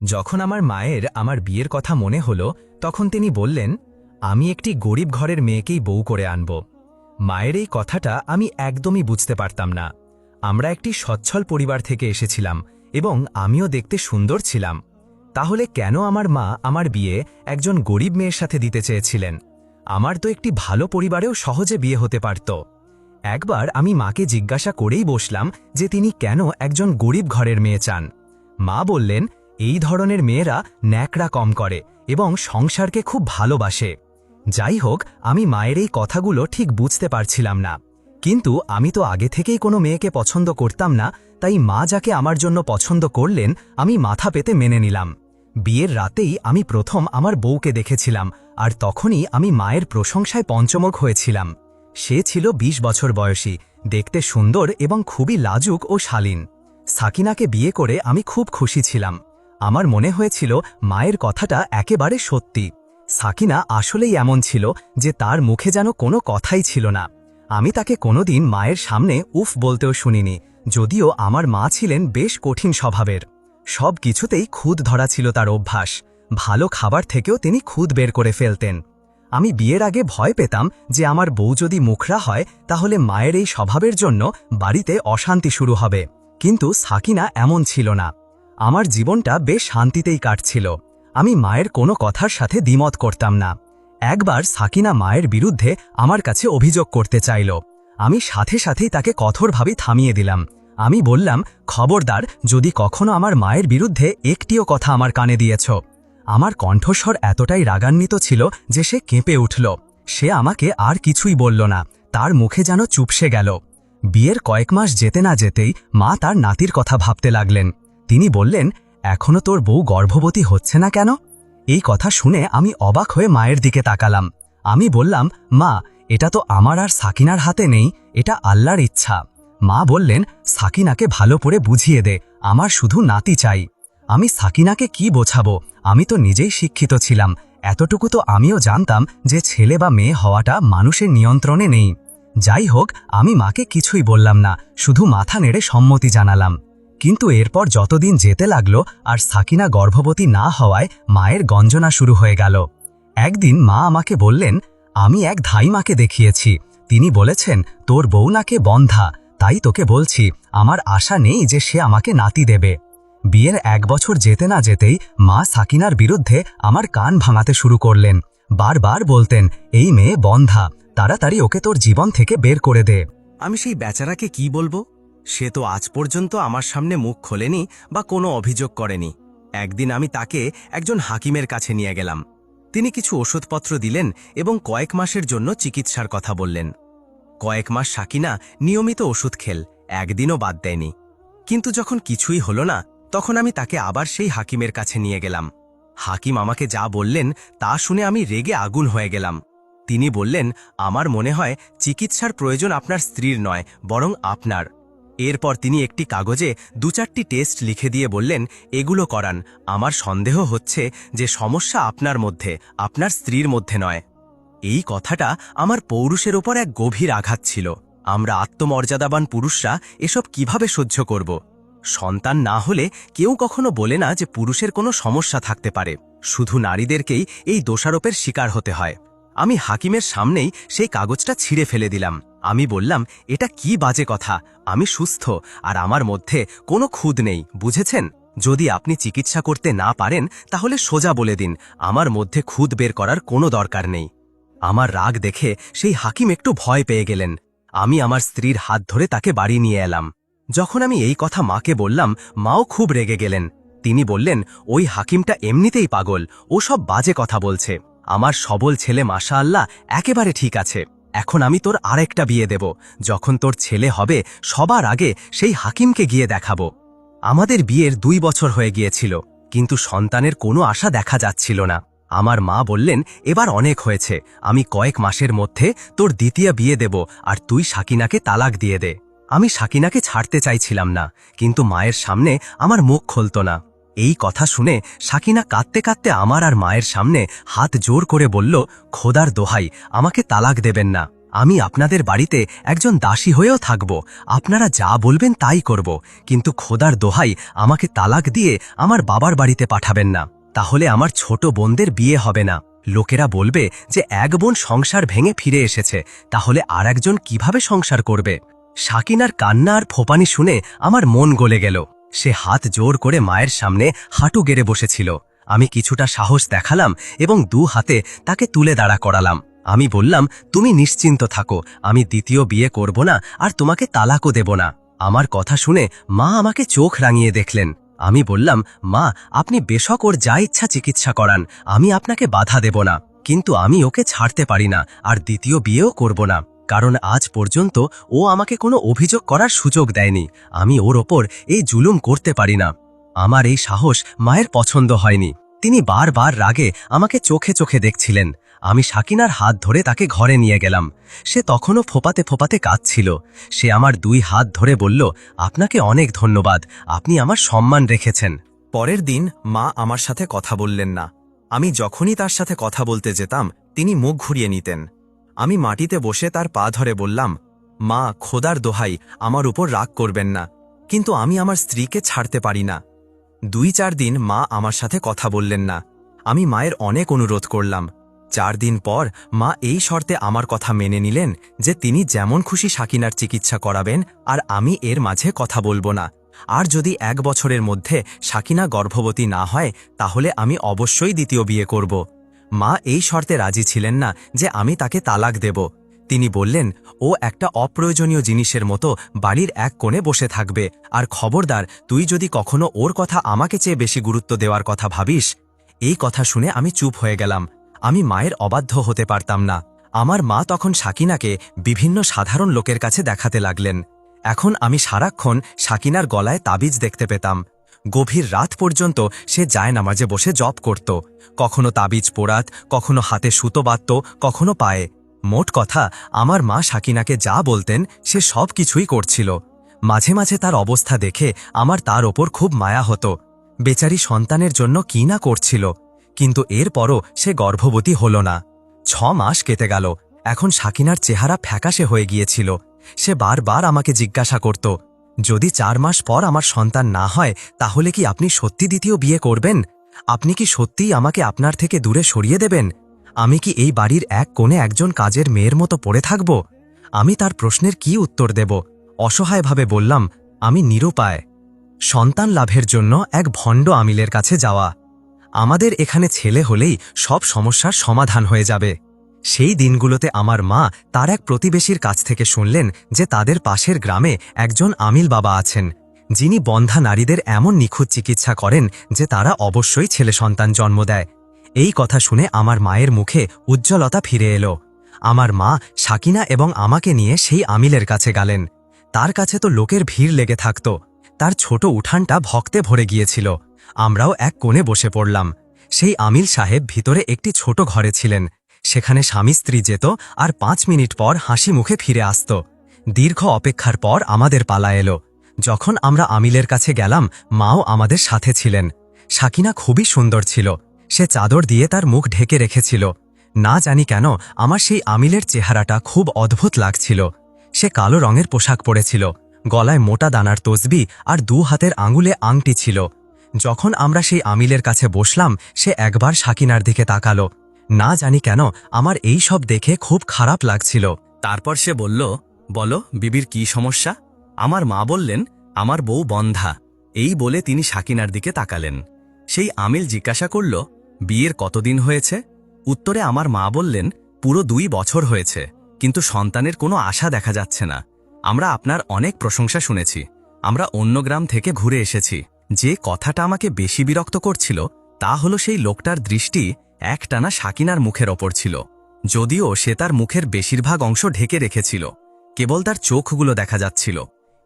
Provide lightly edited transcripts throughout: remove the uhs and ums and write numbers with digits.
যখন আমার মায়ের আমার বিয়ের কথা মনে হলো তখন তিনি বললেন, আমি একটি গরিব ঘরের মেয়েকেই বউ করে আনব। মায়ের এই কথাটা আমি একদমই বুঝতে পারতাম না। আমরা একটি সচ্ছল পরিবার থেকে এসেছিলাম এবং আমিও দেখতে সুন্দর ছিলাম। তাহলে কেন আমার মা আমার বিয়ে একজন গরিব মেয়ের সাথে দিতে চেয়েছিলেন? আমার তো একটি ভালো পরিবারেও সহজে বিয়ে হতে পারত। একবার আমি মাকে জিজ্ঞাসা করেই বসলাম যে তিনি কেন একজন গরিব ঘরের মেয়ে চান। মা বললেন, এই ধরনের মেয়েরা ন্যাকড়া কম করে এবং সংসারকে খুব ভালোবাসে। যাই হোক, আমি মায়ের এই কথাগুলো ঠিক বুঝতে পারছিলাম না, কিন্তু আমি তো আগে থেকেই কোনো মেয়েকে পছন্দ করতাম না, তাই মা যাকে আমার জন্য পছন্দ করলেন আমি মাথা পেতে মেনে নিলাম। বিয়ের রাতেই আমি প্রথম আমার বউকে দেখেছিলাম, আর তখনই আমি মায়ের প্রশংসায় পঞ্চমুখ হয়েছিলাম। সে ছিল ২০ বছর বয়সী, দেখতে সুন্দর এবং খুবই লাজুক ও শালীন। সাকিনাকে বিয়ে করে আমি খুব খুশি ছিলাম। আমার মনে হয়েছিল মায়ের কথাটা একেবারে সত্যি। সাকিনা আসলেই এমন ছিল যে তার মুখে যেন কোনো কথাই ছিল না। আমি তাকে কোনোদিন মায়ের সামনে উফ বলতেও শুনিনি, যদিও আমার মা ছিলেন বেশ কঠিন স্বভাবের। সব কিছুতেই খুঁত ধরা ছিল তার অভ্যাস। ভালো খাবার থেকেও তিনি খুঁত বের করে ফেলতেন। আমি বিয়ের আগে ভয় পেতাম যে আমার বউ যদি মুখরা হয় তাহলে মায়ের এই স্বভাবের জন্য বাড়িতে অশান্তি শুরু হবে, কিন্তু সাকিনা এমন ছিল না। আমার জীবনটা বেশ শান্তিতেই কাটছিল। আমি মায়ের কোনো কথার সাথে দ্বিমত করতাম না। একবার সাকিনা মায়ের বিরুদ্ধে আমার কাছে অভিযোগ করতে চাইল। আমি সাথে সাথেই তাকে কঠোরভাবে থামিয়ে দিলাম। আমি বললাম, খবরদার, যদি কখনো আমার মায়ের বিরুদ্ধে একটিও কথা আমার কানে দিয়েছ। আমার কণ্ঠস্বর এতটাই রাগান্বিত ছিল যে সে কেঁপে উঠল। সে আমাকে আর কিছুই বলল না, তার মুখে যেন চুপসে গেল। বিয়ের কয়েক মাস যেতে না যেতেই মা তার নাতির কথা ভাবতে লাগলেন। তিনি বললেন, এখনো তোর বউ গর্ভবতী হচ্ছে না কেন? এই কথা শুনে আমি অবাক হয়ে মায়ের দিকে তাকালাম। আমি বললাম, মা, এটা তো আমার আর সাকিনার হাতে নেই, এটা আল্লাহর ইচ্ছা। মা বললেন, সাকিনাকে ভালো করে বুঝিয়ে দে, আমার শুধু নাতি চাই। আমি সাকিনাকে কি বোঝাবো? আমি তো নিজেই শিক্ষিত ছিলাম, এতটুকু তো আমিও জানতাম যে ছেলে বা মেয়ে হওয়াটা মানুষের নিয়ন্ত্রণে নেই। যাই হোক, আমি মাকে কিছুই বললাম না, শুধু মাথা নেড়ে সম্মতি জানালাম। কিন্তু এরপর যতদিন যেতে লাগলো আর সাকিনা গর্ভবতী না হওয়ায় মায়ের গঞ্জনা শুরু হয়ে গেল। একদিন মা আমাকে বললেন, আমি এক ধাইমাকে দেখিয়েছি, তিনি বলেছেন তোর বউ নাকে বন্ধা, তাই তোকে বলছি, আমার আশা নেই যে সে আমাকে নাতি দেবে। বিয়ের ১ বছর যেতে না যেতেই মা সাকিনার বিরুদ্ধে আমার কান ভাঙাতে শুরু করলেন। বারবার বলতেন, এই মেয়ে বন্ধা, তাড়াতাড়ি ওকে তোর জীবন থেকে বের করে দে। আমি সেই বেচারাকে কি বলবো? সে তো আজ পর্যন্ত আমার সামনে মুখ খোলেনি বা কোনো অভিযোগ করেনি। একদিন আমি তাকে একজন হাকিমের কাছে নিয়ে গেলাম। তিনি কিছু ওষুধপত্র দিলেন এবং কয়েক মাসের জন্য চিকিৎসার কথা বললেন। কয়েক মাস সাকিনা নিয়মিত ওষুধ খেল, একদিনও বাদ দেয়নি। কিন্তু যখন কিছুই হলো না, তখন আমি তাকে আবার সেই হাকিমের কাছে নিয়ে গেলাম। হাকিম আমাকে যা বললেন তা শুনে আমি রেগে আগুন হয়ে গেলাম। তিনি বললেন, আমার মনে হয় চিকিৎসার প্রয়োজন আপনার স্ত্রীর নয়, বরং আপনার। এরপর তিনি একটি কাগজে ২-৪টি টেস্ট লিখে দিয়ে বললেন, এগুলো করান। আমার সন্দেহ হচ্ছে যে সমস্যা আপনার মধ্যে, আপনার স্ত্রীর মধ্যে নয়। এই কথাটা আমার পৌরুষের ওপর এক গভীর আঘাত ছিল। আমরা আত্মমর্যাদাবান পুরুষরা এসব কিভাবে সহ্য করব? সন্তান না হলে কেউ কখনো বলে না যে পুরুষের কোনো সমস্যা থাকতে পারে। শুধু নারীদেরকেই এই দোষারোপের শিকার হতে হয়। আমি হাকিমের সামনেই সেই কাগজটা ছিঁড়ে ফেলে দিলাম। আমি বললাম, এটা কি বাজে কথা? আমি সুস্থ আর আমার মধ্যে কোনো খুঁত নেই, বুঝেছেন? যদি আপনি চিকিৎসা করতে না পারেন তাহলে সোজা বলে দিন, আমার মধ্যে খুঁত বের করার কোনো দরকার নেই। আমার রাগ দেখে সেই হাকিম একটু ভয় পেয়ে গেলেন। আমি আমার স্ত্রীর হাত ধরে তাকে বাড়ি নিয়ে এলাম। যখন আমি এই কথা মাকে বললাম, মাও খুব রেগে গেলেন। তিনি বললেন, ওই হাকিমটা এমনিতেই পাগল, ও সব বাজে কথা বলছে। আমার সবল ছেলে মাশাআল্লাহ একেবারে ঠিক আছে। এখন আমি তোর আরেকটা বিয়ে দেব। যখন তোর ছেলে হবে সবার আগে সেই হাকিমকে গিয়ে দেখাবো। আমাদের বিয়ের ২ বছর হয়ে গিয়েছিল, কিন্তু সন্তানের কোনো আশা দেখা যাচ্ছিল না। আমার মা বললেন, এবার অনেক হয়েছে, আমি কয়েক মাসের মধ্যে তোর দ্বিতীয় বিয়ে দেব আর তুই সাকিনাকে তালাক দিয়ে দে। আমি সাকিনাকে ছাড়তে চাইছিলাম না, কিন্তু মায়ের সামনে আমার মুখ খুলত না। এই কথা শুনে সাকিনা কাঁদতে কাঁদতে আমার আর মায়ের সামনে হাত জোর করে বলল, খোদার দোহাই, আমাকে তালাক দেবেন না। আমি আপনাদের বাড়িতে একজন দাসী হয়েও থাকব, আপনারা যা বলবেন তাই করব, কিন্তু খোদার দোহাই আমাকে তালাক দিয়ে আমার বাবার বাড়িতে পাঠাবেন না, তাহলে আমার ছোট বোনদের বিয়ে হবে না। লোকেরা বলবে যে এক বোন সংসার ভেঙে ফিরে এসেছে, তাহলে আর একজন কিভাবে সংসার করবে? সাকিনার কান্না আর ফোপানি শুনে আমার মন গলে গেল। সে হাত জোর করে মায়ের সামনে হাঁটু গেড়ে বসেছিল। আমি কিছুটা সাহস দেখালাম এবং 2 হাতে তাকে তুলে দাঁড়া করালাম। আমি বললাম, তুমি নিশ্চিন্ত থাকো, আমি দ্বিতীয় বিয়ে করব না আর তোমাকে তালাকও দেব না। আমার কথা শুনে মা আমাকে চোখ রাঙিয়ে দেখলেন। আমি বললাম, মা, আপনি বেশক ওর যা ইচ্ছা চিকিৎসা করান, আমি আপনাকে বাধা দেব না, কিন্তু আমি ওকে ছাড়তে পারি না আর দ্বিতীয় বিয়েও করব না, কারণ আজ পর্যন্ত ও আমাকে কোনো অভিযোগ করার সুযোগ দেয়নি। আমি ওর ওপর এই জুলুম করতে পারি না। আমার এই সাহস মায়ের পছন্দ হয়নি। তিনি বারবার রাগে আমাকে চোখে চোখে দেখছিলেন। আমি সাকিনার হাত ধরে তাকে ঘরে নিয়ে গেলাম। সে তখনও ফোপাতে ফোপাতে কাঁদছিল। সে আমার 2 হাত ধরে বলল, আপনাকে অনেক ধন্যবাদ, আপনি আমার সম্মান রেখেছেন। পরের দিন মা আমার সাথে কথা বললেন না। আমি যখনই তার সাথে কথা বলতে যেতাম তিনি মুখ ঘুরিয়ে নিতেন। আমি মাটিতে বসে তার পা ধরে বললাম, মা, খোদার দোহাই আমার উপর রাগ করবেন না, কিন্তু আমি আমার স্ত্রীকে ছাড়তে পারি না। 2-4 দিন মা আমার সাথে কথা বললেন না। আমি মায়ের অনেক অনুরোধ করলাম। 4 দিন পর মা এই শর্তে আমার কথা মেনে নিলেন যে তিনি যেমন খুশি সাকিনার চিকিৎসা করাবেন আর আমি এর মাঝে কথা বলবো না। আর যদি 1 বছরের মধ্যে সাকিনা গর্ভবতী না হয় তাহলে আমি অবশ্যই দ্বিতীয় বিয়ে করব। মা এই শর্তে রাজি ছিলেন না যে আমি তাকে তালাক দেব। তিনি বললেন, ও একটা অপ্রয়োজনীয় জিনিসের মতো বাড়ির এক কোণে বসে থাকবে, আর খবরদার তুই যদি কখনো ওর কথা আমাকে চেয়ে বেশি গুরুত্ব দেওয়ার কথা ভাবিস। এই কথা শুনে আমি চুপ হয়ে গেলাম। আমি মায়ের অবাধ্য হতে পারতাম না। আমার মা তখন সাকিনাকে বিভিন্ন সাধারণ লোকের কাছে দেখাতে লাগলেন। এখন আমি সারাক্ষণ সাকিনার গলায় তাবিজ দেখতে পেতাম। গভীর রাত পর্যন্ত সে জায়নামাজে বসে জপ করত। কখনো তাবিজ পোড়াত, কখনো হাতে সুতো বাঁধত, কখনো পায়ে। মোট কথা, আমার মা সাকিনাকে যা বলতেন সে সব কিছুই করছিল। মাঝে মাঝে তার অবস্থা দেখে আমার তার ওপর খুব মায়া হতো। বেচারি সন্তানের জন্য কি না করছিল, কিন্তু এরপরও সে গর্ভবতী হল না। 6 মাস কেটে গেল। এখন সাকিনার চেহারা ফ্যাকাশে হয়ে গিয়েছিল। সে বারবার আমাকে জিজ্ঞাসা করত, যদি 4 মাস পর আমার সন্তান না হয় তাহলে কি আপনি সত্যি দ্বিতীয় বিয়ে করবেন? আপনি কি সত্যিই আমাকে আপনার থেকে দূরে সরিয়ে দেবেন? আমি কি এই বাড়ির এক কোণে একজন কাজের মেয়ের মতো পড়ে থাকব? আমি তার প্রশ্নের কি উত্তর দেব? অসহায়ভাবে বললাম, আমি নিরুপায়। সন্তান লাভের জন্য এক ভণ্ড আমিলের কাছে যাওয়া। আমাদের এখানে ছেলে হলেই সব সমস্যার সমাধান হয়ে যাবে। সেই দিনগুলোতে আমার মা তার এক প্রতিবেশীর কাছ থেকে শুনলেন যে তাদের পাশের গ্রামে একজন আমিল বাবা আছেন, যিনি বন্ধ্যা নারীদের এমন নিখুঁত চিকিৎসা করেন যে তারা অবশ্যই ছেলে সন্তান জন্ম দেয়। এই কথা শুনে আমার মায়ের মুখে উজ্জ্বলতা ফিরে এলো। আমার মা সাকিনা এবং আমাকে নিয়ে সেই আমিলের কাছে গেলেন। তার কাছে তো লোকের ভিড় লেগে থাকত। তার ছোট উঠানটা ভক্তে ভরে গিয়েছিল। আমরাও এক কোণে বসে পড়লাম। সেই আমিল সাহেব ভিতরে একটি ছোট ঘরে ছিলেন। সেখানে স্বামী স্ত্রী যেত আর 5 মিনিট পর হাসি মুখে ফিরে আসত। দীর্ঘ অপেক্ষার পর আমাদের পালা এলো। যখন আমরা আমিলের কাছে গেলাম, মাও আমাদের সাথে ছিলেন। সাকিনা খুবই সুন্দর ছিল। সে চাদর দিয়ে তার মুখ ঢেকে রেখেছিল। না জানি কেন আমার সেই আমিলের চেহারাটা খুব অদ্ভুত লাগছিল। সে কালো রঙের পোশাক পরেছিল, গলায় মোটা দানার তসবি আর 2 হাতের আঙুলে আংটি ছিল। যখন আমরা সেই আমিলের কাছে বসলাম, সে একবার সাকিনার দিকে তাকালো। না জানি কেন আমার এই সব দেখে খুব খারাপ লাগছিল। তারপর সে বলল, বলো বিবির কি সমস্যা? আমার মা বললেন, আমার বউ বন্ধা। এই বলে তিনি সাকিনার দিকে তাকালেন। সেই আমিল জিজ্ঞাসা করল, বিয়ের কতদিন হয়েছে? উত্তরে আমার মা বললেন, পুরো 2 বছর হয়েছে, কিন্তু সন্তানের কোনো আশা দেখা যাচ্ছে না। আমরা আপনার অনেক প্রশংসা শুনেছি। আমরা অন্য গ্রাম থেকে ঘুরে এসেছি। যে কথাটা আমাকে বেশি বিরক্ত করছিল তা হলো সেই লোকটার দৃষ্টি একটানা সাকিনার মুখের ওপর ছিল। যদিও সে তার মুখের বেশিরভাগ অংশ ঢেকে রেখেছিল, কেবল তার চোখগুলো দেখা যাচ্ছিল।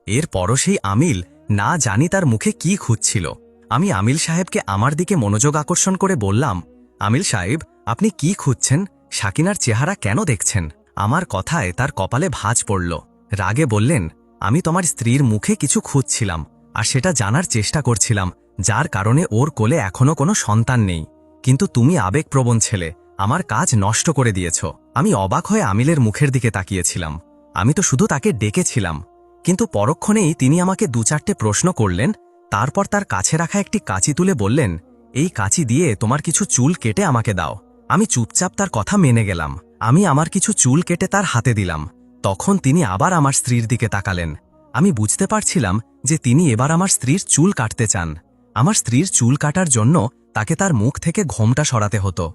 এরপরও সেই আমিল না জানি তার মুখে কি খুঁজছিল। আমি আমিল সাহেবকে আমার দিকে মনোযোগ আকর্ষণ করে বললাম, আমিল সাহেব, আপনি কি খুঁজছেন? সাকিনার চেহারা কেন দেখছেন? আমার কথায় তার কপালে ভাঁজ পড়ল। রাগে বললেন, আমি তোমার স্ত্রীর মুখে কিছু খুঁজছিলাম আর সেটা জানার চেষ্টা করছিলাম, যার কারণে ওর কোলে এখনো কোনো সন্তান নেই। কিন্তু তুমি আবেগপ্রবণ ছেলে, আমার কাজ নষ্ট করে দিয়েছ। আমি অবাক হয়ে আমিলের মুখের দিকে তাকিয়েছিলাম। আমি তো শুধু তাকে ডেকেছিলাম, কিন্তু পরক্ষণেই তিনি আমাকে 2-4টে প্রশ্ন করলেন। তারপর তার কাছে রাখা একটি কাঁচি তুলে বললেন, এই কাঁচি দিয়ে তোমার কিছু চুল কেটে আমাকে দাও। আমি চুপচাপ তার কথা মেনে গেলাম। আমি আমার কিছু চুল কেটে তার হাতে দিলাম। তখন তিনি আবার আমার স্ত্রীর দিকে তাকালেন। আমি বুঝতে পারছিলাম যে তিনি এবার আমার স্ত্রীর চুল কাটতে চান। আমার স্ত্রীর চুল কাটার জন্য তাকে তার মুখ থেকে ঘোমটা সরাতে হতো,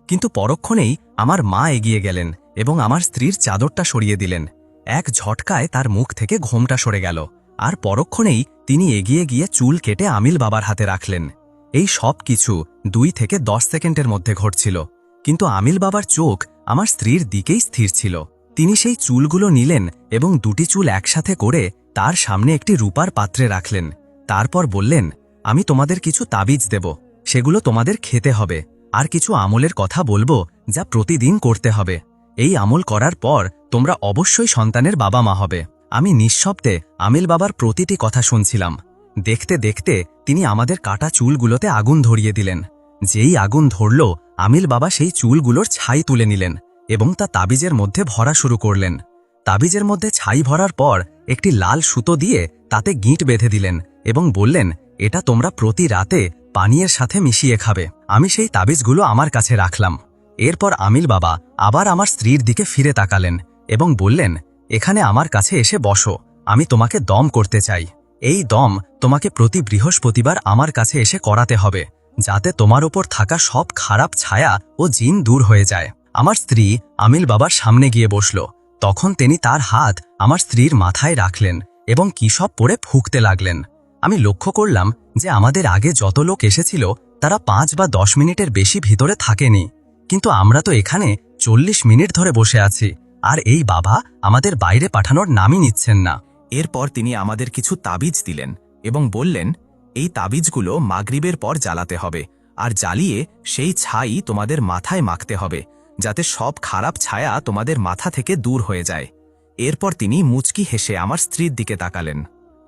কিন্তু পরক্ষণেই আমার মা এগিয়ে গেলেন এবং আমার স্ত্রীর চাদরটা সরিয়ে দিলেন। এক ঝটকায় তার মুখ থেকে ঘোমটা সরে গেল, আর পরক্ষণেই তিনি এগিয়ে গিয়ে চুল কেটে আমিল বাবার হাতে রাখলেন। এই সব কিছু 2 থেকে 10 সেকেন্ডের মধ্যে ঘটছিল, কিন্তু আমিল বাবার চোখ আমার স্ত্রীর দিকেই স্থির ছিল। তিনি সেই চুলগুলো নিলেন এবং 2টি চুল একসাথে করে তার সামনে একটি রূপার পাত্রে রাখলেন। তারপর বললেন, আমি তোমাদের কিছু তাবিজ দেব, সেগুলো তোমাদের খেতে হবে, আর কিছু আমলের কথা বলবো যা প্রতিদিন করতে হবে। এই আমল করার পর তোমরা অবশ্যই সন্তানের বাবা মা হবে। আমি নিঃশব্দে আমিল বাবার প্রতিটি কথা শুনছিলাম। দেখতে দেখতে তিনি আমাদের কাটা চুলগুলোতে আগুন ধরিয়ে দিলেন। যেই আগুন ধরল, আমিল বাবা সেই চুলগুলোর ছাই তুলে নিলেন এবং তা তাবিজের মধ্যে ভরা শুরু করলেন। তাবিজের মধ্যে ছাই ভরার পর একটি লাল সুতো দিয়ে তাতে গিঁট বেঁধে দিলেন এবং বললেন, এটা তোমরা প্রতি রাতে পানীয়ের সাথে মিশিয়ে খাবে। আমি সেই তাবিজগুলো আমার কাছে রাখলাম। এরপর আমিল বাবা আবার আমার স্ত্রীর দিকে ফিরে তাকালেন এবং বললেন, এখানে আমার কাছে এসে বসো, আমি তোমাকে দম করতে চাই। এই দম তোমাকে প্রতি বৃহস্পতিবার আমার কাছে এসে করাতে হবে, যাতে তোমার ওপর থাকা সব খারাপ ছায়া ও জিন দূর হয়ে যায়। আমার স্ত্রী আমিল বাবার সামনে গিয়ে বসল। তখন তিনি তার হাত আমার স্ত্রীর মাথায় রাখলেন এবং কি সব পরে ফুঁকতে লাগলেন। আমি লক্ষ্য করলাম যে আমাদের আগে যত লোক এসেছিল তারা 5 বা 10 মিনিটের বেশি ভিতরে থাকেনি, কিন্তু আমরা তো এখানে 40 মিনিট ধরে বসে আছি, আর এই বাবা আমাদের বাইরে পাঠানোর নামই নিচ্ছেন না। এরপর তিনি আমাদের কিছু তাবিজ দিলেন এবং বললেন, এই তাবিজগুলো মাগরিবের পর জ্বালাতে হবে, আর জ্বালিয়ে সেই ছাই তোমাদের মাথায় মাখতে হবে, যাতে সব খারাপ ছায়া তোমাদের মাথা থেকে দূর হয়ে যায়। এরপর তিনি মুচকি হেসে আমার স্ত্রীর দিকে তাকালেন।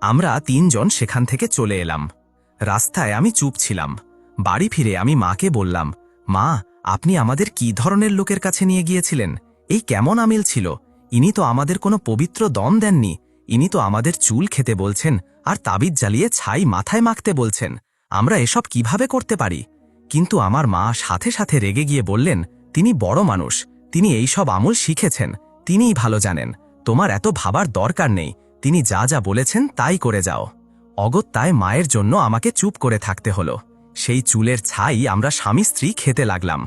আমরা 3 জন সেখান থেকে চলে এলাম। রাস্তায় আমি চুপ ছিলাম। বাড়ি ফিরে আমি মাকে বললাম, মা, আপনি আমাদের কি ধরনের লোকের কাছে নিয়ে গিয়েছিলেন? এই কেমন আমিল ছিল? ইনি তো আমাদের কোনো পবিত্র দম দেননি। ইনি তো আমাদের চুল খেতে বলছেন আর তাবিজ জ্বালিয়ে ছাই মাথায় মাখতে বলছেন। আমরা এসব কিভাবে করতে পারি? কিন্তু আমার মা সাথে সাথে রেগে গিয়ে বললেন, তিনি বড় মানুষ, তিনি এই সব আমল শিখেছেন, তিনিই ভালো জানেন, তোমার এত ভাবার দরকার নেই, তিনি যা যা বলেছেন তাই করে যাও। অগত্যায় মায়ের জন্য আমাকে চুপ করে থাকতে হলো। সেই চুলের ছাই আমরা স্বামী স্ত্রী খেতে লাগলাম।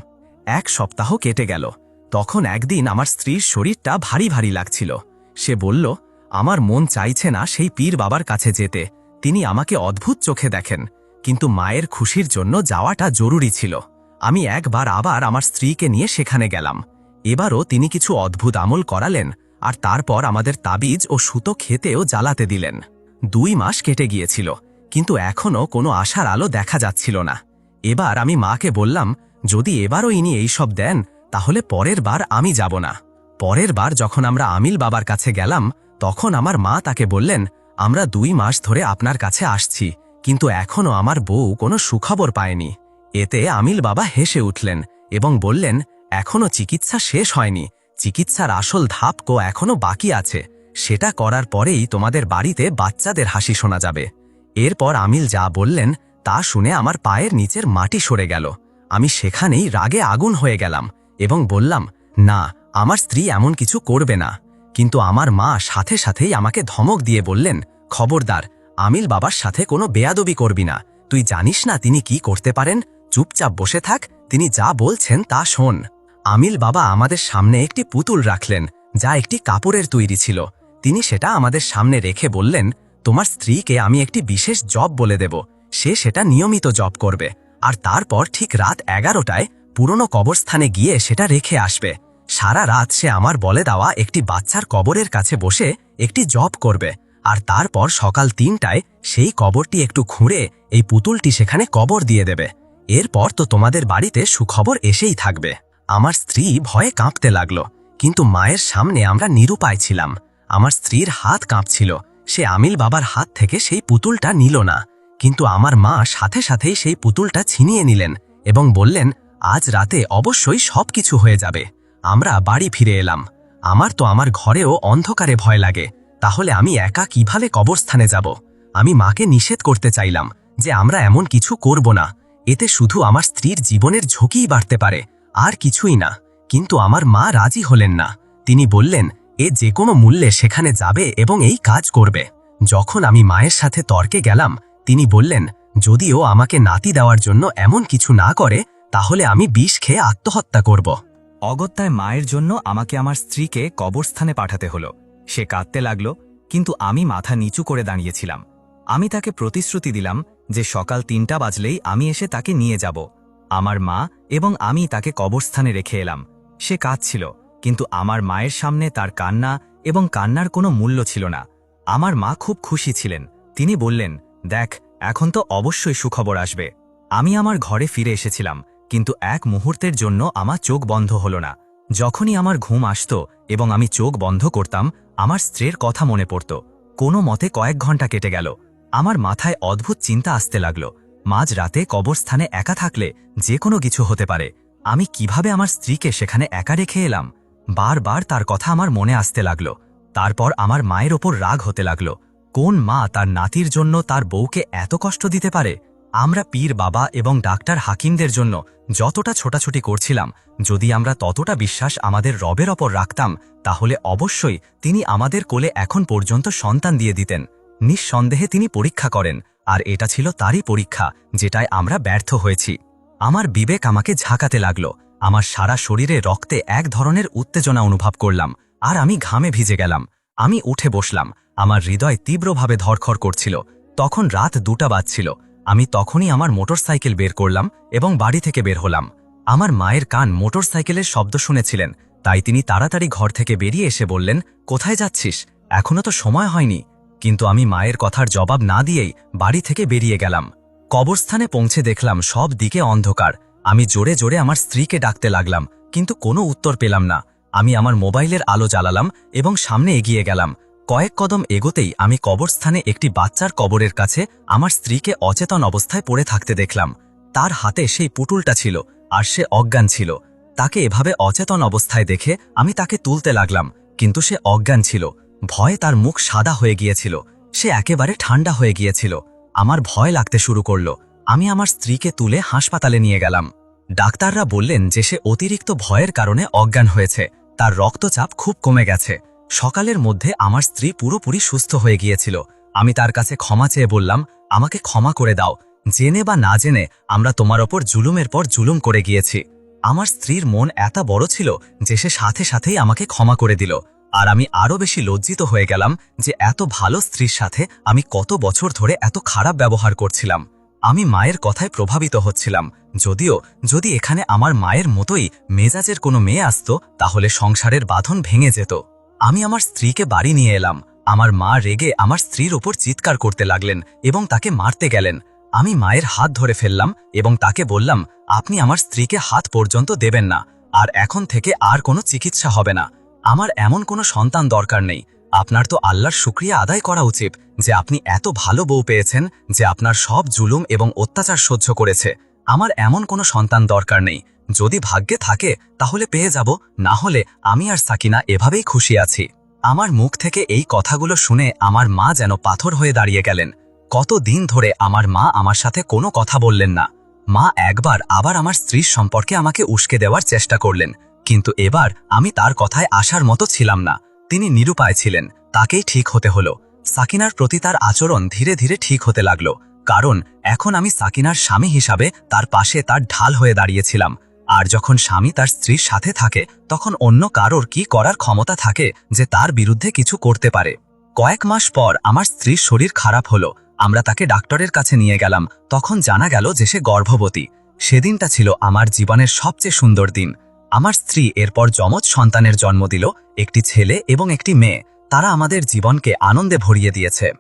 1 সপ্তাহ কেটে গেল। তখন একদিন আমার স্ত্রীর শরীরটা ভারী ভারী লাগছিল। সে বলল, আমার মন চাইছে না সেই পীর বাবার কাছে যেতে, তিনি আমাকে অদ্ভুত চোখে দেখেন, কিন্তু মায়ের খুশির জন্য যাওয়াটা জরুরি ছিল। আমি একবার আবার আমার স্ত্রীকে নিয়ে সেখানে গেলাম। এবারও তিনি কিছু অদ্ভুত আমল করালেন, আর তারপর আমাদের তাবিজ ও সুতো খেতেও জ্বালাতে দিলেন। 2 মাস কেটে গিয়েছিল, কিন্তু এখনও কোনো আশার আলো দেখা যাচ্ছিল না। এবার আমি মাকে বললাম, যদি এবারও ইনি এইসব দেন তাহলে পরের বার আমি যাব না। পরের বার যখন আমরা আমিল বাবার কাছে গেলাম, তখন আমার মা তাকে বললেন, আমরা 2 মাস ধরে আপনার কাছে আসছি, কিন্তু এখনও আমার বউ কোনো সুখবর পায়নি। এতে আমিল বাবা হেসে উঠলেন এবং বললেন, এখনও চিকিৎসা শেষ হয়নি, চিকিৎসার আসল ধাপও এখনও বাকি আছে, সেটা করার পরেই তোমাদের বাড়িতে বাচ্চাদের হাসি শোনা যাবে। এরপর আমিল যা বললেন তা শুনে আমার পায়ের নিচের মাটি সরে গেল। আমি সেখানেই রাগে আগুন হয়ে গেলাম এবং বললাম, না, আমার স্ত্রী এমন কিছু করবে না। কিন্তু আমার মা সাথে সাথেই আমাকে ধমক দিয়ে বললেন, খবরদার, আমিল বাবার সাথে কোনো বেয়াদবি করবি না, তুই জানিস না তিনি কি করতে পারেন, চুপচাপ বসে থাক, তিনি যা বলছেন তা শোন। আমিল বাবা আমাদের সামনে একটি পুতুল রাখলেন, যা একটি কাপড়ের তৈরি ছিল। তিনি সেটা আমাদের সামনে রেখে বললেন, তোমার স্ত্রীকে আমি একটি বিশেষ জপ বলে দেব, সে সেটা নিয়মিত জপ করবে, আর তারপর ঠিক রাত 11টায় পুরনো কবরস্থানে গিয়ে সেটা রেখে আসবে। সারা রাত সে আমার বলে দেওয়া একটি বাচ্চার কবরের কাছে বসে একটি জপ করবে, আর তারপর সকাল 3টায় সেই কবরটি একটু খুঁড়ে এই পুতুলটি সেখানে কবর দিয়ে দেবে। এরপর তো তোমাদের বাড়িতে সুখবর এসেই থাকবে। আমার স্ত্রী ভয়ে কাঁপতে লাগলো, কিন্তু মায়ের সামনে আমরা নিরুপায় ছিলাম। আমার স্ত্রীর হাত কাঁপছিল, সে আমিল বাবার হাত থেকে সেই পুতুলটা নিল না, কিন্তু আমার মা সাথে সাথেই সেই পুতুলটা ছিনিয়ে নিলেন এবং বললেন, আজ রাতে অবশ্যই সবকিছু হয়ে যাবে। আমরা বাড়ি ফিরে এলাম। আমার তো আমার ঘরেও অন্ধকারে ভয় লাগে, তাহলে আমি একা কিভাবে কবরস্থানে যাব? আমি মাকে নিষেধ করতে চাইলাম যে আমরা এমন কিছু করব না, এতে শুধু আমার স্ত্রীর জীবনের ঝুঁকিই বাড়তে পারে, আর কিছুই না। কিন্তু আমার মা রাজি হলেন না। তিনি বললেন এ যে কোনো মূল্যে সেখানে যাবে এবং এই কাজ করবে। যখন আমি মায়ের সাথে তর্কে গেলাম, তিনি বললেন যদিও আমাকে নাতি দেওয়ার জন্য এমন কিছু না করে, তাহলে আমি বিষ খেয়ে আত্মহত্যা করব। অগত্যায় মায়ের জন্য আমাকে আমার স্ত্রীকে কবরস্থানে পাঠাতে হলো। সে কাঁদতে লাগল, কিন্তু আমি মাথা নিচু করে দাঁড়িয়েছিলাম। আমি তাকে প্রতিশ্রুতি দিলাম যে সকাল 3টা বাজলেই আমি এসে তাকে নিয়ে যাব। আমার মা এবং আমি তাকে কবরস্থানে রেখে এলাম। সে কাঁদছিল, কিন্তু আমার মায়ের সামনে তার কান্না এবং কান্নার কোনো মূল্য ছিল না। আমার মা খুব খুশি ছিলেন। তিনি বললেন, দেখ, এখন তো অবশ্যই সুখবর আসবে। আমি আমার ঘরে ফিরে এসেছিলাম, কিন্তু এক মুহূর্তের জন্য আমার চোখ বন্ধ হলো না। যখনই আমার ঘুম আসত এবং আমি চোখ বন্ধ করতাম, আমার স্ত্রীর কথা মনে পড়ত। কোনো মতে কয়েক ঘন্টা কেটে গেল। আমার মাথায় অদ্ভুত চিন্তা আসতে লাগল। মাঝ রাতে কবরস্থানে একা থাকলে যে কোনো কিছু হতে পারে। আমি কিভাবে আমার স্ত্রীকে সেখানে একা রেখে এলাম? বারবার তার কথা আমার মনে আসতে লাগল। তারপর আমার মায়ের ওপর রাগ হতে লাগল। কোন মা তার নাতির জন্য তার বউকে এত কষ্ট দিতে পারে? আমরা পীর বাবা এবং ডাক্তার হাকিমদের জন্য যতটা ছোটাছুটি করছিলাম, যদি আমরা ততটা বিশ্বাস আমাদের রবের ওপর রাখতাম, তাহলে অবশ্যই তিনি আমাদের কোলে এখন পর্যন্ত সন্তান দিয়ে দিতেন। নিঃসন্দেহে তিনি পরীক্ষা করেন, আর এটা ছিল তারই পরীক্ষা, যেটায় আমরা ব্যর্থ হয়েছি। আমার বিবেক আমাকে ঝাঁকাতে লাগল। আমার সারা শরীরে রক্তে এক ধরনের উত্তেজনা অনুভব করলাম, আর আমি ঘামে ভিজে গেলাম। আমি উঠে বসলাম। আমার হৃদয় তীব্রভাবে ধড়ফড় করছিল। তখন রাত 2টা বাজছিল। আমি তখনই আমার মোটরসাইকেল বের করলাম এবং বাড়ি থেকে বের হলাম। আমার মায়ের কান মোটরসাইকেলের শব্দ শুনেছিলেন, তাই তিনি তাড়াতাড়ি ঘর থেকে বেরিয়ে এসে বললেন, কোথায় যাচ্ছিস? এখনো তো সময় হয়নি। কিন্তু আমি মায়ের কথার জবাব না দিয়েই বাড়ি থেকে বেরিয়ে গেলাম। কবরস্থানে পৌঁছে দেখলাম সব দিকে অন্ধকার। আমি জোরে জোরে আমার স্ত্রীকে ডাকতে লাগলাম, কিন্তু কোনো উত্তর পেলাম না। আমি আমার মোবাইলের আলো জ্বালালাম এবং সামনে এগিয়ে গেলাম। কয়েক কদম এগোতেই আমি কবরস্থানে একটি বাচ্চার কবরের কাছে আমার স্ত্রীকে অচেতন অবস্থায় পড়ে থাকতে দেখলাম। তার হাতে সেই পুটুলটা ছিল, আর সে অজ্ঞান ছিল। তাকে এভাবে অচেতন অবস্থায় দেখে আমি তাকে তুলতে লাগলাম, কিন্তু সে অজ্ঞান ছিল। ভয়ে তার মুখ সাদা হয়ে গিয়েছিল। সে একেবারে ঠান্ডা হয়ে গিয়েছিল। আমার ভয় লাগতে শুরু করল। আমি আমার স্ত্রীকে তুলে হাসপাতালে নিয়ে গেলাম। ডাক্তাররা বললেন যে সে অতিরিক্ত ভয়ের কারণে অজ্ঞান হয়েছে, তার রক্তচাপ খুব কমে গেছে। সকালের মধ্যে আমার স্ত্রী পুরোপুরি সুস্থ হয়ে গিয়েছিল। আমি তার কাছে ক্ষমা চেয়ে বললাম, আমাকে ক্ষমা করে দাও। জেনে বা না জেনে আমরা তোমার ওপর জুলুমের পর জুলুম করে গিয়েছি। আমার স্ত্রীর মন এত বড় ছিল যে সে সাথে সাথেই আমাকে ক্ষমা করে দিল। আর আমি আরও বেশি লজ্জিত হয়ে গেলাম যে এত ভালো স্ত্রীর সাথে আমি কত বছর ধরে এত খারাপ ব্যবহার করছিলাম। আমি মায়ের কথায় প্রভাবিত হচ্ছিলাম। যদি এখানে আমার মায়ের মতোই মেজাজের কোনো মেয়ে আসতো, তাহলে সংসারের বাঁধন ভেঙে যেত। আমি আমার স্ত্রীকে বাড়ি নিয়ে এলাম। আমার মা রেগে আমার স্ত্রীর ওপর চিৎকার করতে লাগলেন এবং তাকে মারতে গেলেন। আমি মায়ের হাত ধরে ফেললাম এবং তাকে বললাম, আপনি আমার স্ত্রীকে হাত পর্যন্ত দেবেন না, আর এখন থেকে আর কোনো চিকিৎসা হবে না। আমার এমন কোনো সন্তান দরকার নেই। আপনার তো আল্লাহর শুকরিয়া আদায় করা উচিত যে আপনি এত ভালো বউ পেয়েছেন যে আপনার সব জুলুম এবং অত্যাচার সহ্য করেছে। আমার এমন কোনো সন্তান দরকার নেই। যদি ভাগ্যে থাকে তাহলে পেয়ে যাব, না হলে আমি আর সাকিনা এভাবেই খুশি আছি। আমার মুখ থেকে এই কথাগুলো শুনে আমার মা যেন পাথর হয়ে দাঁড়িয়ে গেলেন। কত দিন ধরে আমার মা আমার সাথে কোনো কথা বললেন না। মা একবার আবার আমার স্ত্রীর সম্পর্কে আমাকে উস্কে দেওয়ার চেষ্টা করলেন, কিন্তু এবার আমি তার কথায় আসার মতো ছিলাম না। তিনি নিরুপায় ছিলেন, তাকেই ঠিক হতে হলো। সাকিনার প্রতি তার আচরণ ধীরে ধীরে ঠিক হতে লাগলো, কারণ এখন আমি সাকিনার স্বামী হিসাবে তার পাশে তার ঢাল হয়ে দাঁড়িয়েছিলাম। আর যখন স্বামী তার স্ত্রীর সাথে থাকে, তখন অন্য কারোর কি করার ক্ষমতা থাকে যে তার বিরুদ্ধে কিছু করতে পারে। কয়েক মাস পর আমার স্ত্রীর শরীর খারাপ হলো। আমরা তাকে ডাক্তারের কাছে নিয়ে গেলাম। তখন জানা গেল যে সে গর্ভবতী। সেদিনটা ছিল আমার জীবনের সবচেয়ে সুন্দর দিন। আমার স্ত্রী এরপর যমজ সন্তানের জন্ম দিল, একটি ছেলে এবং একটি মেয়ে। তারা আমাদের জীবনকে আনন্দে ভরিয়ে দিয়েছে।